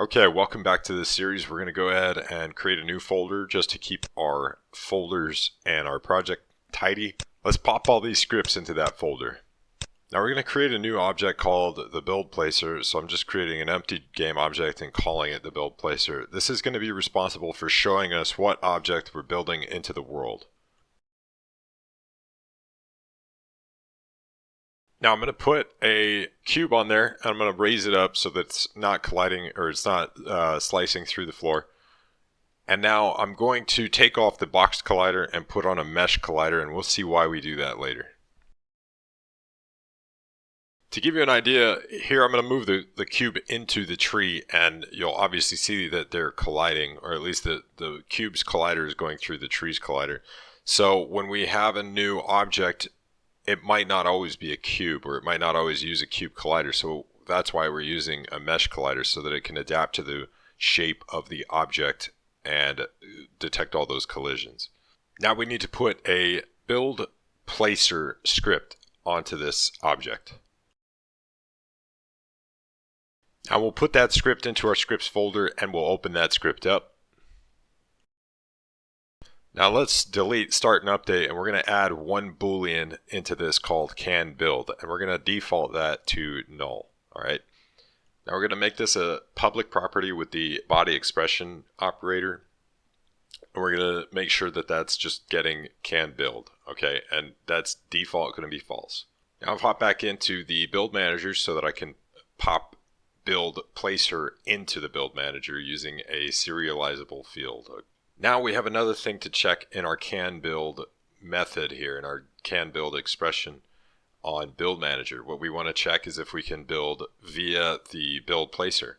Okay, welcome back to this series. We're going to go ahead and create a new folder just to keep our folders and our project tidy. Let's pop all these scripts into that folder. Now we're going to create a new object called the build placer. So I'm just creating an empty game object and calling it the build placer. This is going to be responsible for showing us what object we're building into the world. Now I'm going to put a cube on there and I'm going to raise it up so that it's not colliding or it's not slicing through the floor. And now I'm going to take off the box collider and put on a mesh collider, and we'll see why we do that later. To give you an idea, here I'm going to move the cube into the tree, and you'll obviously see that they're colliding, or at least the cube's collider is going through the tree's collider. So when we have a new object, it might not always be a cube, or it might not always use a cube collider. So that's why we're using a mesh collider, so that it can adapt to the shape of the object and detect all those collisions. Now we need to put a build placer script onto this object. Now we'll put that script into our scripts folder and we'll open that script up. Now let's delete start and update, and we're going to add one boolean into this called can build, and we're going to default that to null. All right. Now we're going to make this a public property with the body expression operator, and we're going to make sure that that's just getting can build. Okay, and that's default going to be false. Now I've hopped back into the build manager so that I can pop build placer into the build manager using a serializable field. Now we have another thing to check in our can build method here, in our can build expression on build manager. What we want to check is if we can build via the build placer.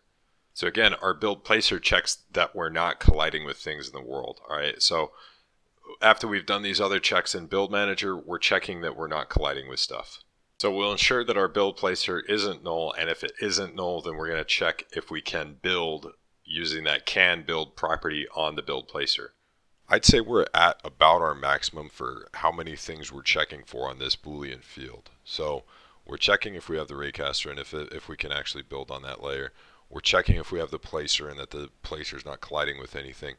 So again, our build placer checks that we're not colliding with things in the world. All right, so after we've done these other checks in build manager, we're checking that we're not colliding with stuff. So we'll ensure that our build placer isn't null, and if it isn't null, then we're going to check if we can build using that can build property on the build placer. I'd say we're at about our maximum for how many things we're checking for on this Boolean field. So we're checking if we have the raycaster and if we can actually build on that layer. We're checking if we have the placer and that the placer is not colliding with anything.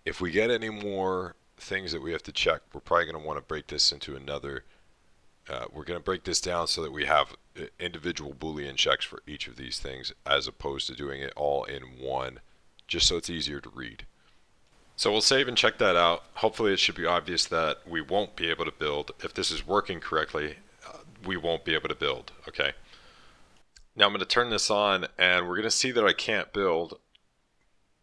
If we get any more things that we have to check, we're probably going to want to break this into another. We're going to break this down so that we have individual Boolean checks for each of these things, as opposed to doing it all in one, just so it's easier to read. So we'll save and check that out. Hopefully it should be obvious that we won't be able to build. If this is working correctly, we won't be able to build. Okay. Now I'm going to turn this on, and we're going to see that I can't build.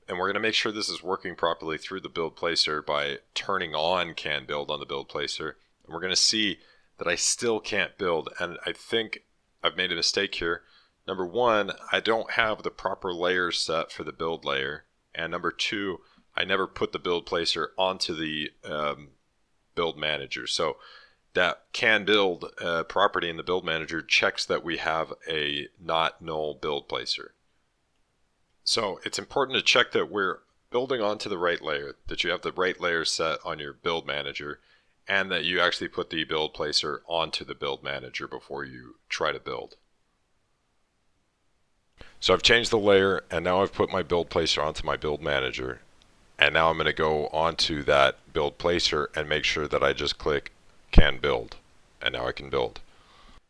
And we're going to make sure this is working properly through the build placer by turning on can build on the build placer. And we're going to see that I still can't build, and I think I've made a mistake here. Number one, I don't have the proper layers set for the build layer, and number two, I never put the build placer onto the build manager. So that can build property in the build manager checks that we have a not null build placer. So it's important to check that we're building onto the right layer, that you have the right layer set on your build manager, and that you actually put the build placer onto the build manager before you try to build. So I've changed the layer, and now I've put my build placer onto my build manager, and now I'm going to go onto that build placer and make sure that I just click can build, and now I can build.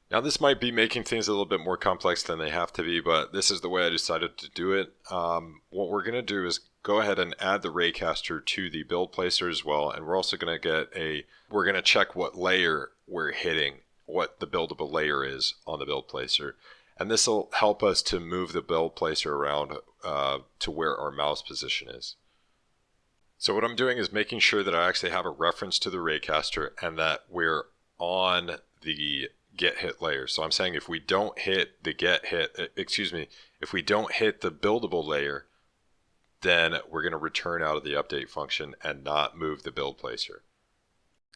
Now this might be making things a little bit more complex than they have to be, but this is the way I decided to do it. What we're going to do is go ahead and add the raycaster to the build placer as well, and we're also going to we're going to check what layer we're hitting, what the buildable layer is on the build placer, and this will help us to move the build placer around to where our mouse position is. So what I'm doing is making sure that I actually have a reference to the raycaster and that we're on the get hit layer. So I'm saying if we don't hit the if we don't hit the buildable layer, then we're going to return out of the update function and not move the build placer.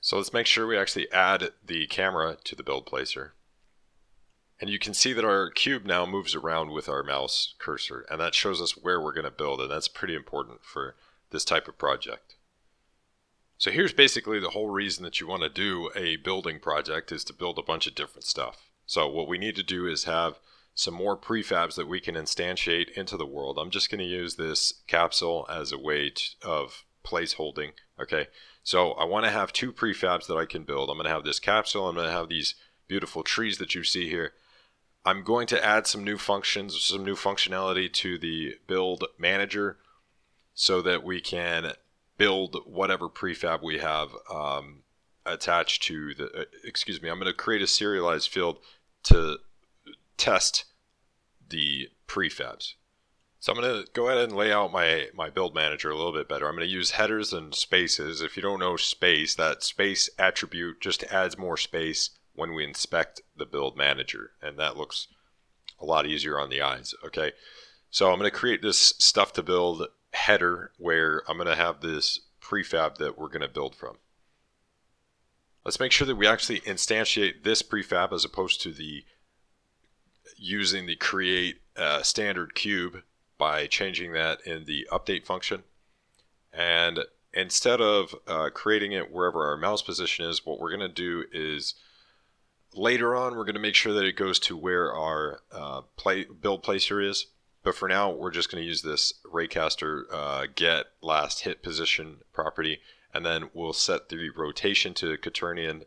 So let's make sure we actually add the camera to the build placer. And you can see that our cube now moves around with our mouse cursor, and that shows us where we're going to build, and that's pretty important for this type of project. So here's basically the whole reason that you want to do a building project, is to build a bunch of different stuff. So what we need to do is have some more prefabs that we can instantiate into the world. I'm just going to use this capsule as a way of place holding. Okay, so I want to have two prefabs that I can build. I'm going to have this capsule. I'm going to have these beautiful trees that you see here. I'm going to add some new functions, some new functionality to the build manager so that we can build whatever prefab we have attached to the, I'm going to create a serialized field to test the prefabs. So I'm going to go ahead and lay out my build manager a little bit better. I'm going to use headers and spaces. If you don't know space, that space attribute just adds more space when we inspect the build manager, and that looks a lot easier on the eyes. Okay, so I'm going to create this stuff to build header where I'm going to have this prefab that we're going to build from. Let's make sure that we actually instantiate this prefab as opposed to the using the create standard cube by changing that in the update function. And instead of creating it wherever our mouse position is, what we're going to do is later on we're going to make sure that it goes to where our build placer is. But for now, we're just going to use this Raycaster get last hit position property, and then we'll set the rotation to quaternion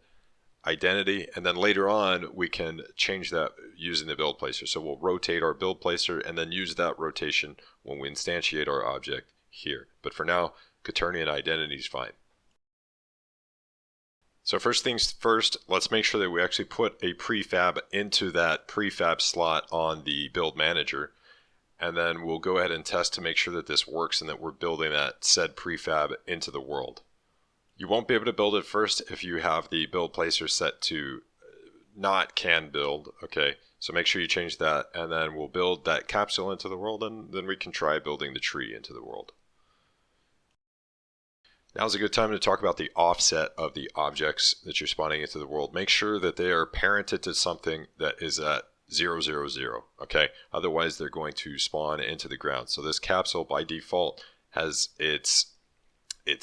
identity, and then later on we can change that using the build placer. So we'll rotate our build placer and then use that rotation when we instantiate our object here. But for now, quaternion identity is fine. So first things first, let's make sure that we actually put a prefab into that prefab slot on the build manager, and then we'll go ahead and test to make sure that this works and that we're building that said prefab into the world. You won't be able to build it first if you have the build placer set to not can build. Okay, so make sure you change that, and then we'll build that capsule into the world, and then we can try building the tree into the world. Now's a good time to talk about the offset of the objects that you're spawning into the world. Make sure that they are parented to something that is at 0, 0, 0. Okay, otherwise they're going to spawn into the ground. So this capsule by default has its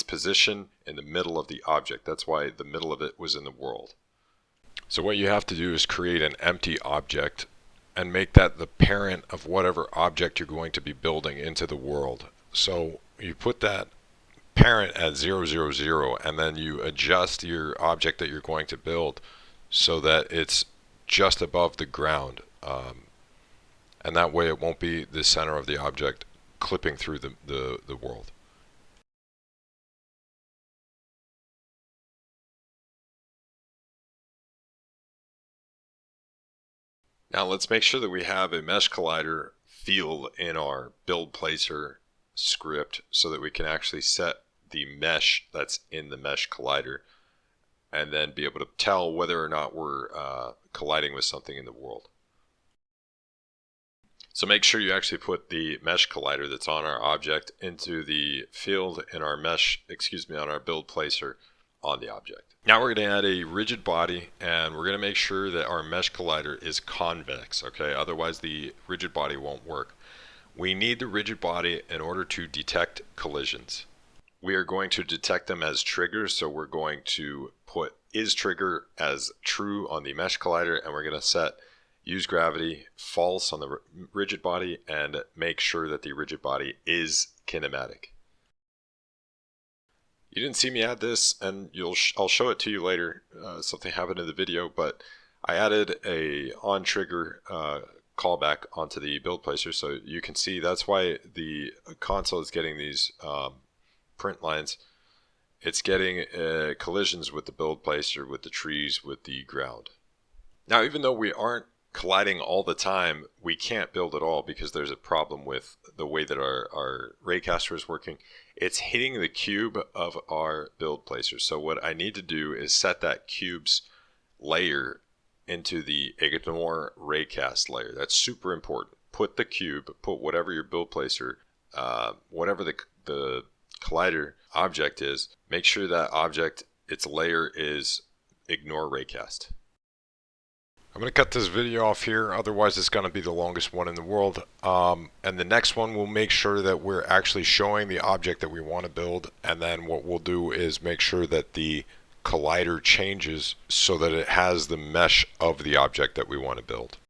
position in the middle of the object. That's why the middle of it was in the world. So what you have to do is create an empty object and make that the parent of whatever object you're going to be building into the world. So you put that parent at 0, 0, 0, and then you adjust your object that you're going to build so that it's just above the ground. And that way it won't be the center of the object clipping through the world. Now let's make sure that we have a mesh collider field in our build placer script so that we can actually set the mesh that's in the mesh collider and then be able to tell whether or not we're colliding with something in the world. So make sure you actually put the mesh collider that's on our object into the field in our on our build placer on the object. Now we're going to add a rigid body, and we're going to make sure that our mesh collider is convex, okay? Otherwise the rigid body won't work. We need the rigid body in order to detect collisions. We are going to detect them as triggers, so we're going to put isTrigger as true on the mesh collider, and we're going to set use gravity false on the rigid body and make sure that the rigid body is kinematic. You didn't see me add this, and I'll show it to you later. Something happened in the video, but I added a on trigger callback onto the build placer, so you can see that's why the console is getting these print lines. It's getting collisions with the build placer, with the trees, with the ground. Now, even though we aren't colliding all the time, we can't build at all because there's a problem with the way that our Raycaster is working. It's hitting the cube of our build placer. So what I need to do is set that cube's layer into the ignore raycast layer. That's super important. Put the cube, put whatever your build placer, whatever the collider object is, make sure that object, its layer is ignore raycast. I'm going to cut this video off here, otherwise it's going to be the longest one in the world. And the next one we'll make sure that we're actually showing the object that we want to build, and then what we'll do is make sure that the collider changes so that it has the mesh of the object that we want to build.